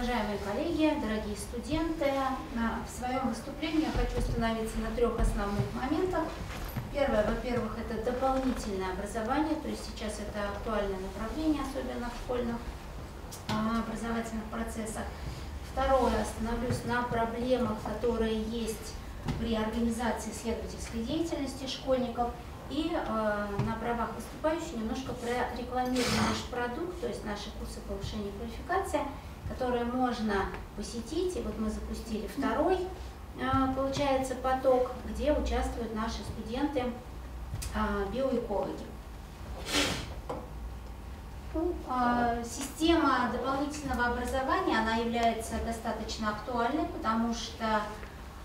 Уважаемые коллеги, дорогие студенты, в своем выступлении я хочу остановиться на трех основных моментах. Первое, во-первых, это дополнительное образование, то есть сейчас это актуальное направление, особенно в школьных образовательных процессах. Второе, остановлюсь на проблемах, которые есть при организации исследовательской деятельности школьников. И на правах выступающей немножко прорекламирую наш продукт, то есть наши курсы повышения квалификации, которые можно посетить. И вот мы запустили второй, получается, поток, где участвуют наши студенты биоэкологи. Система дополнительного образования, она является достаточно актуальной, потому что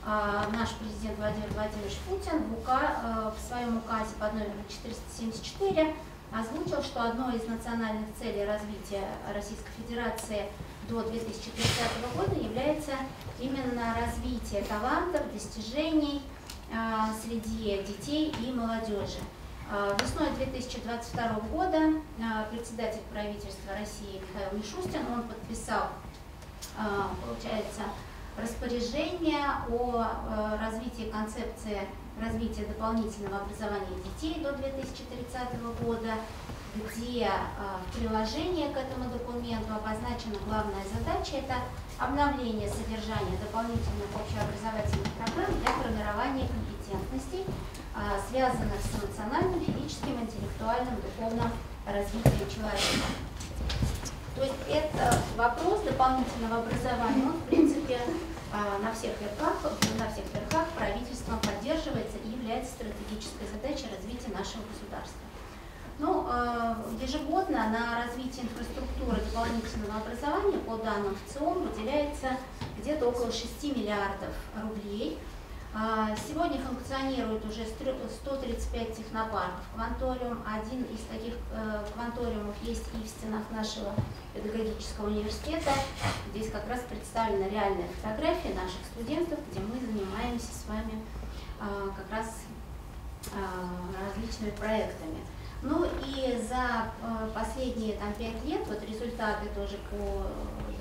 наш президент Владимир Владимирович Путин в своем указе под номером 474 озвучил, что одной из национальных целей развития Российской Федерации до 2030 года является именно развитие талантов, достижений среди детей и молодежи. Весной 2022 года председатель правительства России Михаил Мишустин, он подписал, получается, распоряжение о развитии концепции развития дополнительного образования детей до 2030 года, где в приложении к этому документу обозначена главная задача – это обновление содержания дополнительных общеобразовательных программ для формирования компетентностей, связанных с эмоциональным, физическим, интеллектуальным, духовным развитием человека. То есть это вопрос дополнительного образования, он, в принципе, на всех верхах правительством поддерживается и является стратегической задачей развития нашего государства. Ну, ежегодно на развитие инфраструктуры дополнительного образования по данным ВЦИОМ выделяется где-то около 6 миллиардов рублей. Сегодня функционирует уже 135 технопарков кванториум. Один из таких кванториумов есть и в стенах нашего педагогического университета. Здесь как раз представлена реальная фотография наших студентов, где мы занимаемся с вами как раз различными проектами. Ну и за последние 5 лет, вот результаты тоже по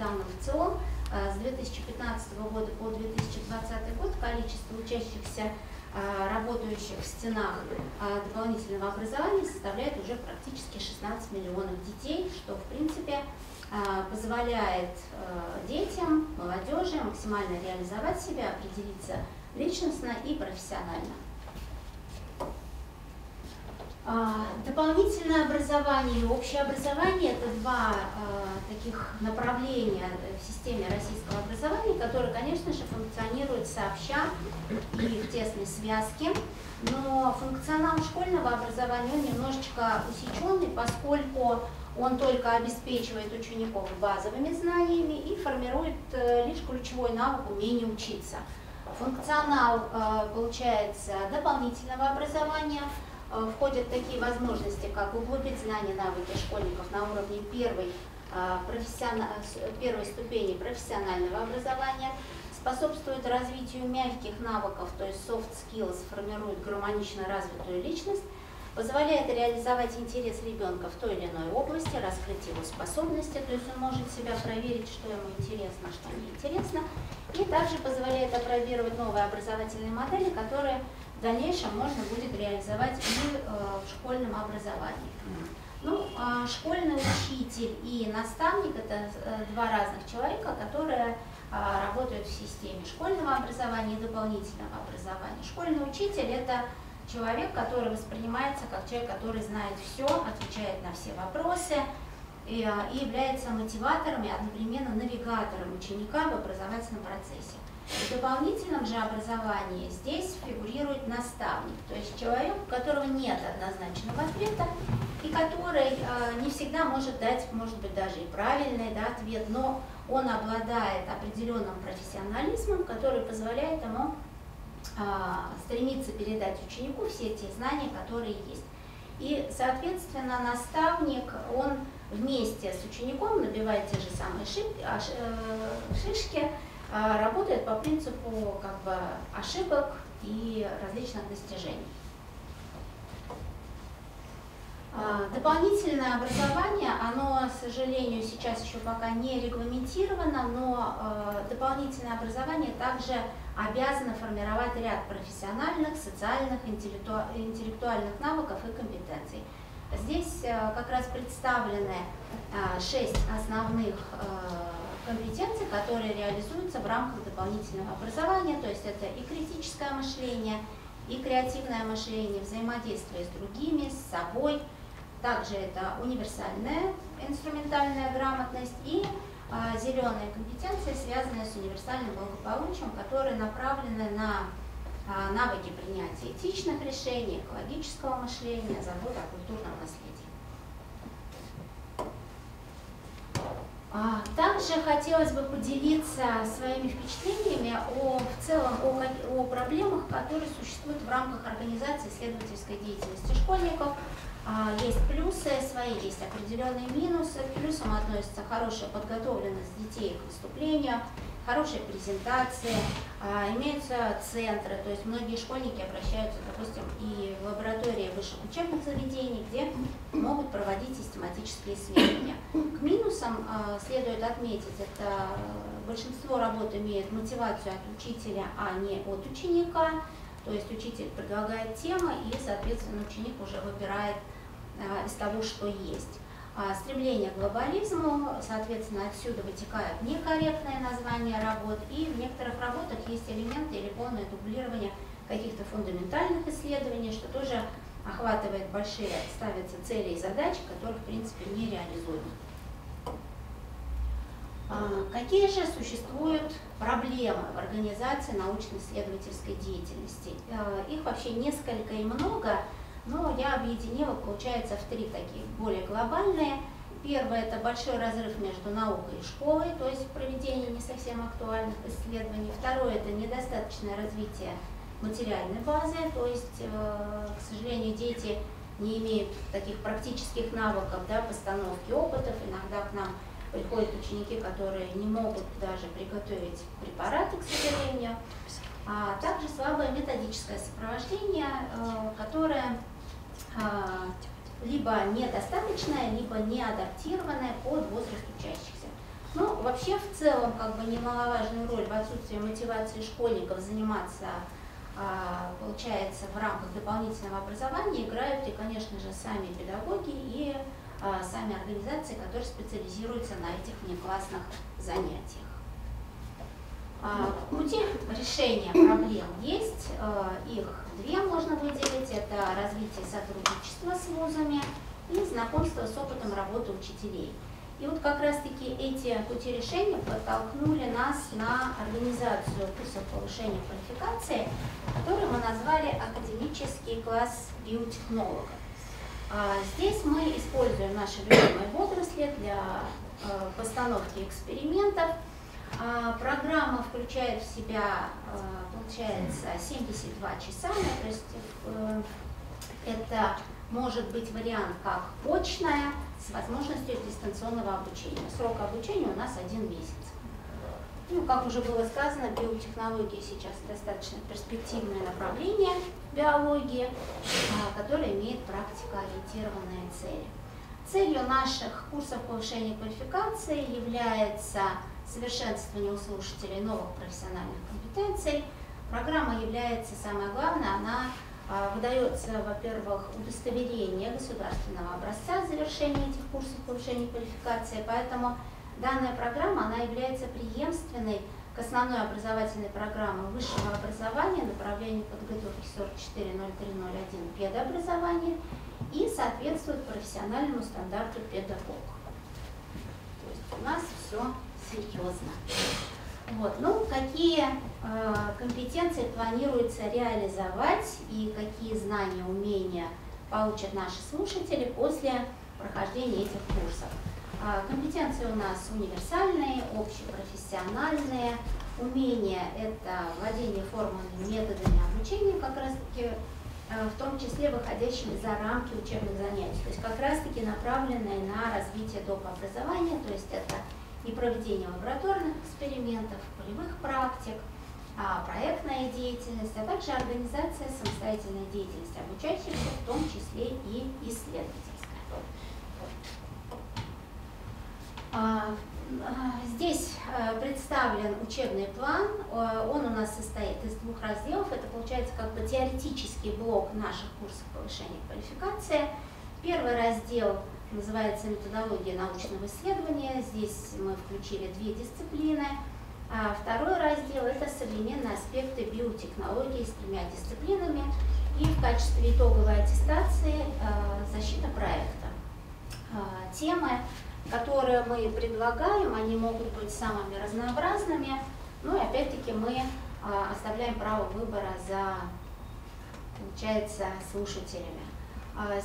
данным ВЦИОМ, с 2015 года по 2020 год количество учащихся, работающих в стенах дополнительного образования, составляет уже практически 16 миллионов детей, что в принципе позволяет детям, молодежи максимально реализовать себя, определиться личностно и профессионально. Дополнительное образование и общее образование – это два таких направления в системе российского образования, которые, конечно же, функционируют сообща и в тесной связке. Но функционал школьного образования он немножечко усеченный, поскольку он только обеспечивает учеников базовыми знаниями и формирует лишь ключевой навык умение учиться. Функционал, получается, дополнительного образования входят такие возможности, как углубить знания и навыки школьников на уровне первой ступени профессионального образования, способствует развитию мягких навыков, то есть soft skills, формирует гармонично развитую личность, позволяет реализовать интерес ребенка в той или иной области, раскрыть его способности, то есть он может себя проверить, что ему интересно, что не интересно, и также позволяет опробировать новые образовательные модели, которые в дальнейшем можно будет реализовать и в школьном образовании. Ну, школьный учитель и наставник – это два разных человека, которые работают в системе школьного образования и дополнительного образования. Школьный учитель – это человек, который воспринимается как человек, который знает все, отвечает на все вопросы и является мотиватором и одновременно навигатором ученика в образовательном процессе. В дополнительном же образовании здесь фигурирует наставник, то есть человек, у которого нет однозначного ответа и который не всегда может дать, может быть, даже и правильный ответ, но он обладает определенным профессионализмом, который позволяет ему стремиться передать ученику все те знания, которые есть. И, соответственно, наставник, он вместе с учеником набивает те же самые шишки, работает по принципу ошибок и различных достижений. Дополнительное образование, оно, к сожалению, сейчас еще пока не регламентировано, но дополнительное образование также обязано формировать ряд профессиональных, социальных, интеллектуальных навыков и компетенций. Здесь как раз представлены 6 основных компетенций, которые реализуются в рамках дополнительного образования, то есть это и критическое мышление, и креативное мышление, взаимодействие с другими, с собой. Также это универсальная инструментальная грамотность и зеленые компетенции, связанные с универсальным благополучием, которые направлены на навыки принятия этичных решений, экологического мышления, заботы о культурном наследии. Также хотелось бы поделиться своими впечатлениями в целом о проблемах, которые существуют в рамках организации исследовательской деятельности школьников. Есть плюсы свои, есть определенные минусы. К плюсам относятся хорошая подготовленность детей к выступлению, хорошие презентации, имеются центры, то есть многие школьники обращаются, допустим, и в лаборатории высших учебных заведений, где могут проводить систематические исследования. К минусам следует отметить, это большинство работ имеет мотивацию от учителя, а не от ученика, то есть учитель предлагает темы, и, соответственно, ученик уже выбирает из того, что есть. Стремление к глобализму, соответственно, отсюда вытекают некорректные названия работ, и в некоторых работах есть элементы или полное дублирование каких-то фундаментальных исследований, что тоже охватывает большие, ставятся цели и задачи, которые, в принципе, не реализуемы. Какие же существуют проблемы в организации научно-исследовательской деятельности? Их вообще несколько и много, но я объединила, получается, в 3 таких более глобальные. Первое – это большой разрыв между наукой и школой, то есть проведение не совсем актуальных исследований. Второе – это недостаточное развитие материальной базы, то есть, к сожалению, дети не имеют таких практических навыков, постановки опытов. Иногда к нам приходят ученики, которые не могут даже приготовить препараты, к сожалению. Также слабое методическое сопровождение, которое либо недостаточное, либо не адаптированное под возраст учащихся. Ну, вообще, в целом, немаловажную роль в отсутствии мотивации школьников заниматься, получается, в рамках дополнительного образования играют и, конечно же, сами педагоги и сами организации, которые специализируются на этих внеклассных занятиях. Пути решения проблем есть, их 2 можно выделить. Это развитие сотрудничества с вузами и знакомство с опытом работы учителей. И вот как раз-таки эти пути решения подтолкнули нас на организацию курсов повышения квалификации, который мы назвали «Академический класс биотехнолога». Здесь мы используем наши любимые водоросли для постановки экспериментов. Программа включает в себя, получается, 72 часа, то есть это может быть вариант как очная с возможностью дистанционного обучения. Срок обучения у нас 1 месяц. Ну, как уже было сказано, биотехнологии сейчас достаточно перспективное направление биологии, которое имеет практикоориентированные цели. Целью наших курсов повышения квалификации является совершенствование у слушателей новых профессиональных компетенций. Программа является, самое главное, она выдается, во-первых, удостоверение государственного образца завершения этих курсов повышения квалификации, поэтому данная программа она является преемственной к основной образовательной программе высшего образования, направлению подготовки 440301 педобразования и соответствует профессиональному стандарту педагога. То есть у нас все серьезно. Ну, какие компетенции планируется реализовать и какие знания, умения получат наши слушатели после прохождения этих курсов? Компетенции у нас универсальные, общепрофессиональные. Умения – это владение формами, методами обучения, как раз-таки в том числе выходящими за рамки учебных занятий, то есть как раз-таки направленные на развитие доп. Образования, то есть это и проведение лабораторных экспериментов, полевых практик, проектная деятельность, а также организация самостоятельной деятельности обучающихся, в том числе и исследовательства. Здесь представлен учебный план, он у нас состоит из 2 разделов, это получается как бы теоретический блок наших курсов повышения квалификации. Первый раздел называется «Методология научного исследования», здесь мы включили 2 дисциплины. Второй раздел – это современные аспекты биотехнологии с 3 дисциплинами и в качестве итоговой аттестации защита проекта. Темы, которые мы предлагаем, они могут быть самыми разнообразными, ну и опять-таки мы оставляем право выбора за, получается, слушателями.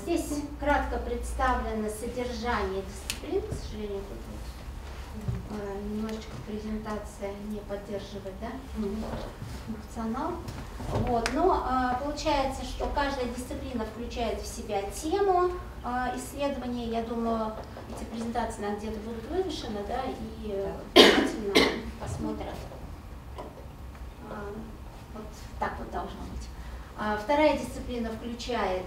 Здесь кратко представлено содержание дисциплин, к сожалению, тут немножечко презентация не поддерживает, да, функционал. Вот. Но получается, что каждая дисциплина включает в себя тему исследования. Я думаю, эти презентации где-то будут вывешены, да, и внимательно посмотрят. Вот так вот должно быть. Вторая дисциплина включает,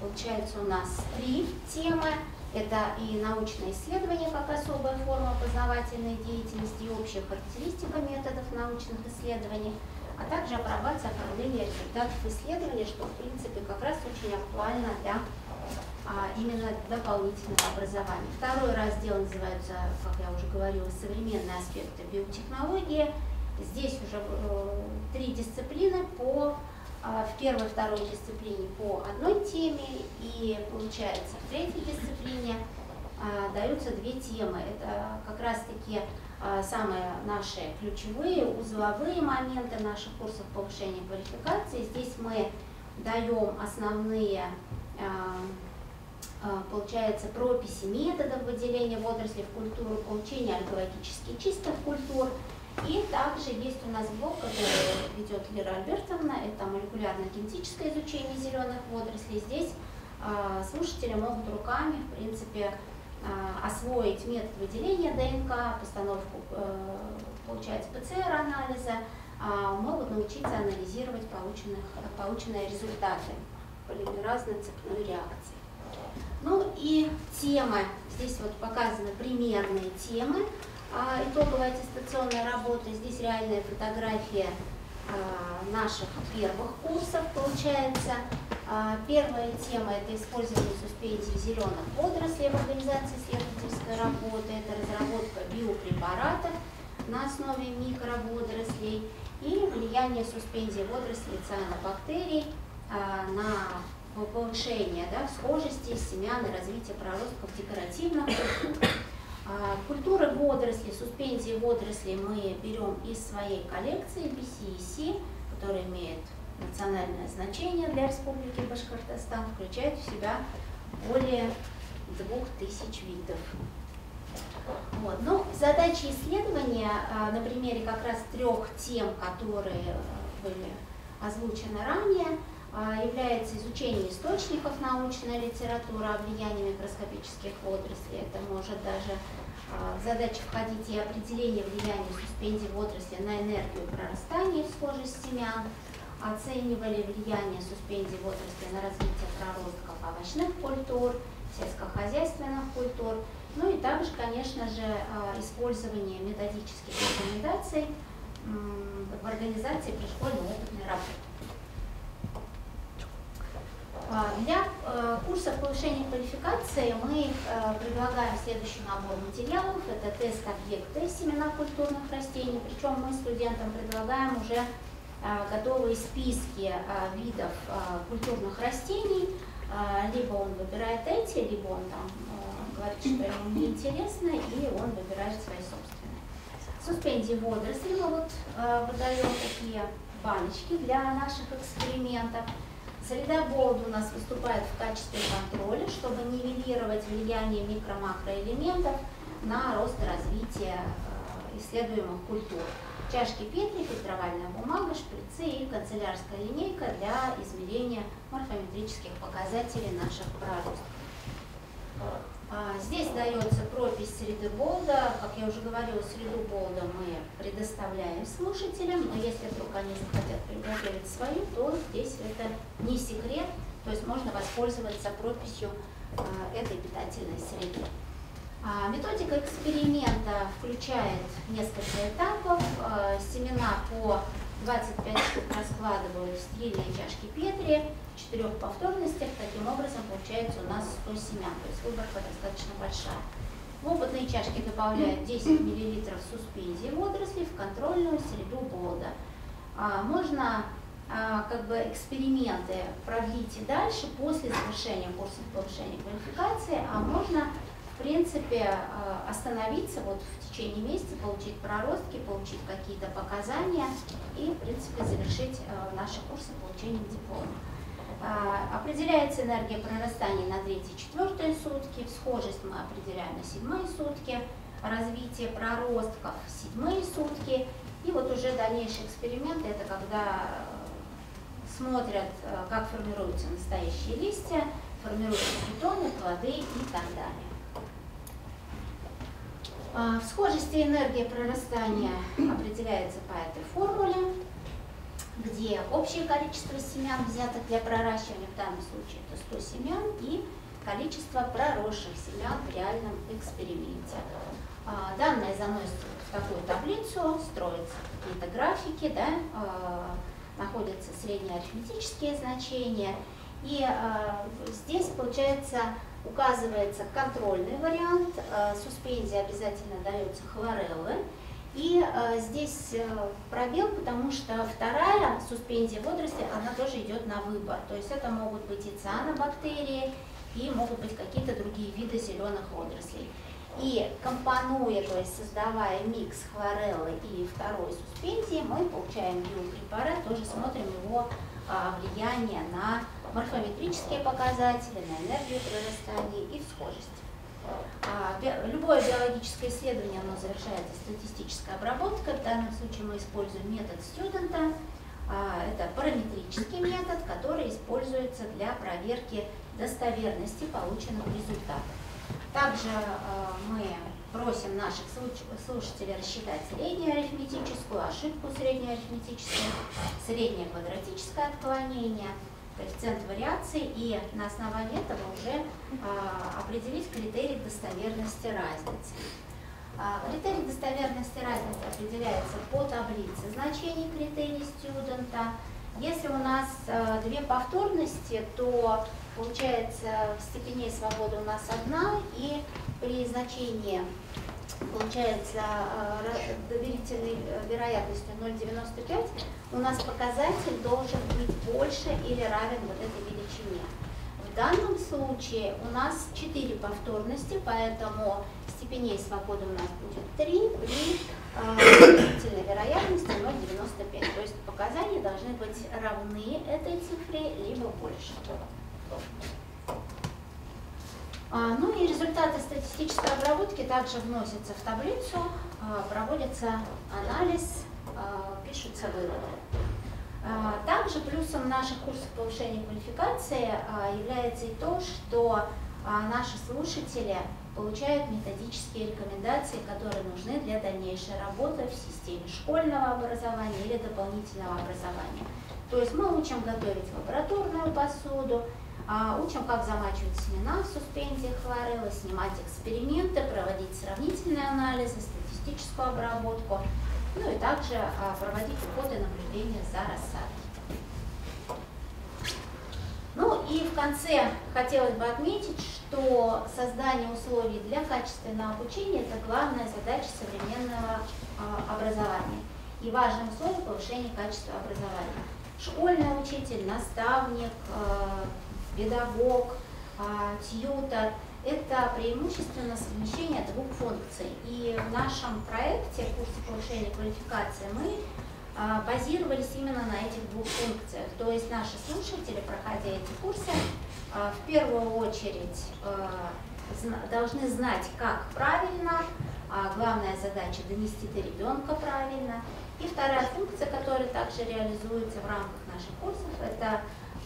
получается, у нас 3 темы. Это и научное исследование как особая форма познавательной деятельности и общая характеристика методов научных исследований, а также апробация оформления результатов исследования, что, в принципе, как раз очень актуально для именно дополнительного образования. Второй раздел называется, как я уже говорила, современные аспекты биотехнологии. Здесь уже 3 дисциплины в первой и второй дисциплине по одной теме, и получается в третьей дисциплине даются 2 темы. Это как раз-таки самые наши ключевые, узловые моменты наших курсов повышения квалификации. Здесь мы даем основные, получается, прописи методов выделения водорослей в культуру, получения альгологически чистых культур. И также есть у нас блок, который ведет Лера Альбертовна, это молекулярно-генетическое изучение зеленых водорослей. Здесь слушатели могут руками, в принципе, освоить метод выделения ДНК, постановку, получается, ПЦР-анализа, могут научиться анализировать полученные результаты полимеразной цепной реакции. Ну и темы, здесь вот показаны примерные темы итоговой аттестационной работы. Здесь реальная фотография наших первых курсов, получается. Первая тема – это использование суспензий зеленых водорослей в организации исследовательской работы, это разработка биопрепаратов на основе микроводорослей и влияние суспензий водорослей цианобактерий на повышение, да, схожести семян и развитие проростков декоративных культур. Культуры водорослей, суспензии водорослей мы берем из своей коллекции BCEC, которая имеет национальное значение для Республики Башкортостан, включает в себя более 2000 видов. Вот. Ну, задачи исследования на примере как раз 3 тем, которые были озвучены ранее, является изучение источников научной литературы о влиянии микроскопических водорослей. Это может даже в задачи входить и определение влияния суспензий водорослей на энергию прорастания и схожесть семян, оценивали влияние суспензий водорослей на развитие проростков овощных культур, сельскохозяйственных культур, ну и также, конечно же, использование методических рекомендаций в организации пришкольной опытной работы. Для курсов повышения квалификации мы предлагаем следующий набор материалов. Это тест-объекты семена культурных растений. Причем мы студентам предлагаем уже готовые списки видов культурных растений. Либо он выбирает эти, либо он там говорит, что ему неинтересно, и он выбирает свои собственные. Суспензии водорослей мы вот выдаем такие баночки для наших экспериментов. Среда Болд у нас выступает в качестве контроля, чтобы нивелировать влияние микро-макроэлементов на рост и развитие исследуемых культур. Чашки Петри, фильтровальная бумага, шприцы и канцелярская линейка для измерения морфометрических показателей наших проростков. Здесь дается пропись среды Болда. Как я уже говорила, среду Болда мы предоставляем слушателям, но если вдруг они захотят приготовить свою, то здесь это не секрет, то есть можно воспользоваться прописью этой питательной среды. Методика эксперимента включает несколько этапов. Семена по 25 штук раскладывают в стерильные чашки Петри в 4 повторностях. Таким образом получается у нас 100 семян, то есть выборка достаточно большая. В опытные чашки добавляют 10 мл суспензии водорослей в контрольную среду плода. Можно эксперименты продлить и дальше после завершения курса повышения квалификации, а можно в принципе остановиться в течение месяца, получить проростки, получить какие-то показания и в принципе завершить наши курсы получением диплома. Определяется энергия прорастания на 3-4 сутки, всхожесть мы определяем на 7 сутки, развитие проростков 7 сутки, и уже дальнейшие эксперименты — это когда смотрят, как формируются настоящие листья, формируются бутоны, плоды и так далее. В схожести энергия прорастания определяется по этой формуле, где общее количество семян, взятых для проращивания, в данном случае это 100 семян, и количество проросших семян в реальном эксперименте. Данные заносятся в такую таблицу, строятся какие-то графики, находятся средние арифметические значения, и здесь, получается, указывается контрольный вариант, суспензия обязательно дается хлореллы, и здесь пробел, потому что вторая суспензия водорослей, она тоже идет на выбор, то есть это могут быть и цианобактерии, и могут быть какие-то другие виды зеленых водорослей. И компонуя, то есть создавая микс хлореллы и второй суспензии, мы получаем биопрепарат, тоже смотрим его влияние на морфометрические показатели, на энергию прорастания и всхожесть. Любое биологическое исследование, оно завершается статистической обработкой. В данном случае мы используем метод студента. Это параметрический метод, который используется для проверки достоверности полученных результатов. Также мы просим наших слушателей рассчитать среднюю арифметическую, ошибку среднеарифметическую, среднее квадратическое отклонение, коэффициент вариации, и на основании этого уже определить критерий достоверности разницы. Критерий достоверности разницы определяется по таблице значений критерий студента. Если у нас 2 повторности, то получается степеней свободы у нас 1, и при значении получается доверительной вероятностью 0,95 у нас показатель должен быть больше или равен этой величине. В данном случае у нас 4 повторности, поэтому степеней свободы у нас будет 3 при доверительной вероятности 0,95. То есть показания должны быть равны этой цифре, либо больше. Ну и результаты статистической обработки также вносятся в таблицу, проводится анализ, пишутся выводы. Также плюсом наших курсов повышения квалификации является и то, что наши слушатели получают методические рекомендации, которые нужны для дальнейшей работы в системе школьного образования или дополнительного образования. То есть мы учим готовить лабораторную посуду, учим, как замачивать семена в суспензиях хлореллы, снимать эксперименты, проводить сравнительные анализы, статистическую обработку, ну и также проводить уходы и наблюдения за рассадой. Ну и в конце хотелось бы отметить, что создание условий для качественного обучения – это главная задача современного образования и важное условие повышения качества образования. Школьный учитель, наставник, педагог, тьютор – это преимущественно совмещение 2 функций. И в нашем проекте курсе повышения квалификации мы базировались именно на этих 2 функциях. То есть наши слушатели, проходя эти курсы, в первую очередь должны знать, как правильно, главная задача – донести до ребенка правильно. И вторая функция, которая также реализуется в рамках наших курсов, это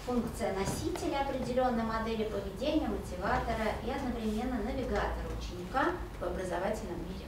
функция носителя определенной модели поведения, мотиватора и одновременно навигатора ученика в образовательном мире.